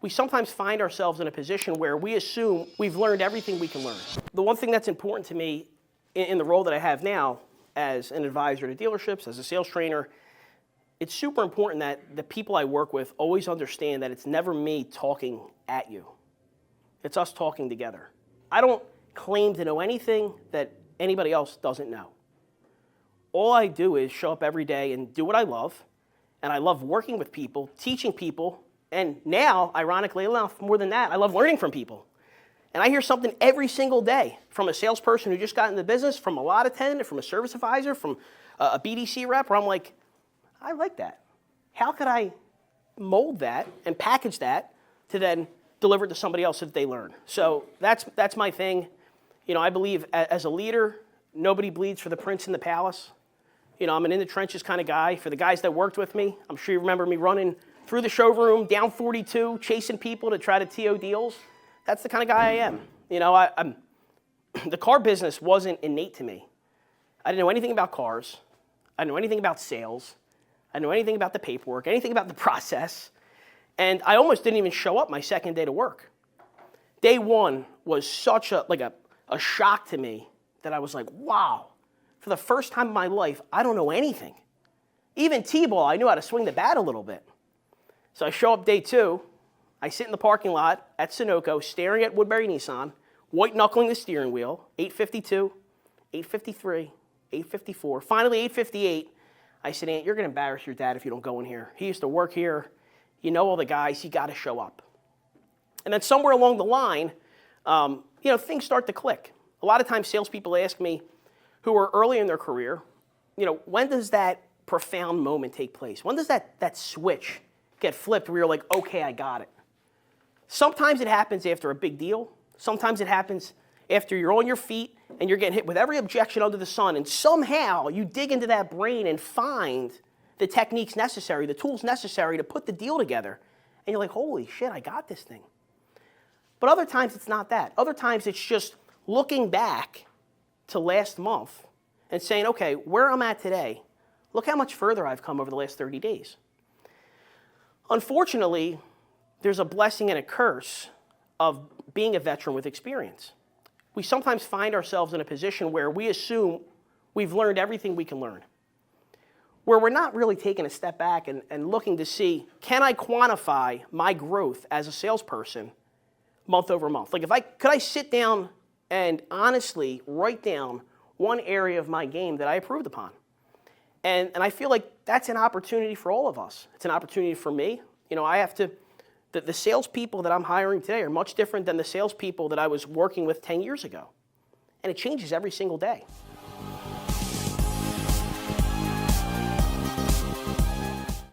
we sometimes find ourselves in a position where we assume we've learned everything we can learn. The one thing that's important to me in the role that I have now as an advisor to dealerships, as a sales trainer, it's super important that the people I work with always understand that it's never me talking at you. It's us talking together. I don't claim to know anything that anybody else doesn't know. All I do is show up every day and do what I love, and I love working with people, teaching people, and now, ironically enough, more than that, I love learning from people. And I hear something every single day from a salesperson who just got into business, from a lot attendant, from a service advisor, from a BDC rep, where I'm like, I like that. How could I mold that and package that to then deliver it to somebody else that they learn? So that's my thing. You know, I believe as a leader, nobody bleeds for the prince in the palace. You know, I'm an in the trenches kind of guy. For the guys that worked with me, I'm sure you remember me running through the showroom, down 42, chasing people to try to TO deals. That's the kind of guy I am. You know, the car business wasn't innate to me. I didn't know anything about cars. I didn't know anything about sales. I didn't know anything about the paperwork, anything about the process. And I almost didn't even show up my second day to work. Day one was such a shock to me that I was like, wow, for the first time in my life, I don't know anything. Even T-ball, I knew how to swing the bat a little bit. So I show up day two. I sit in the parking lot at Sunoco, staring at Woodbury Nissan, white-knuckling the steering wheel, 852, 853, 854. Finally, 858, I said, Aunt, you're going to embarrass your dad if you don't go in here. He used to work here. You know all the guys. You got to show up. And then somewhere along the line, things start to click. A lot of times salespeople ask me, who are early in their career, when does that profound moment take place? When does that switch get flipped where you're like, okay, I got it? Sometimes it happens after a big deal. Sometimes it happens after you're on your feet and you're getting hit with every objection under the sun, and somehow you dig into that brain and find the techniques necessary, the tools necessary to put the deal together. And you're like, holy shit, I got this thing. But other times it's not that. Other times it's just looking back to last month and saying, okay, where I'm at today, look how much further I've come over the last 30 days. Unfortunately, there's a blessing and a curse of being a veteran with experience. We sometimes find ourselves in a position where we assume we've learned everything we can learn, where we're not really taking a step back and looking to see, can I quantify my growth as a salesperson month over month? Like, could I sit down and honestly write down one area of my game that I improved upon? And I feel like that's an opportunity for all of us. It's an opportunity for me. The salespeople that I'm hiring today are much different than the salespeople that I was working with 10 years ago. And it changes every single day.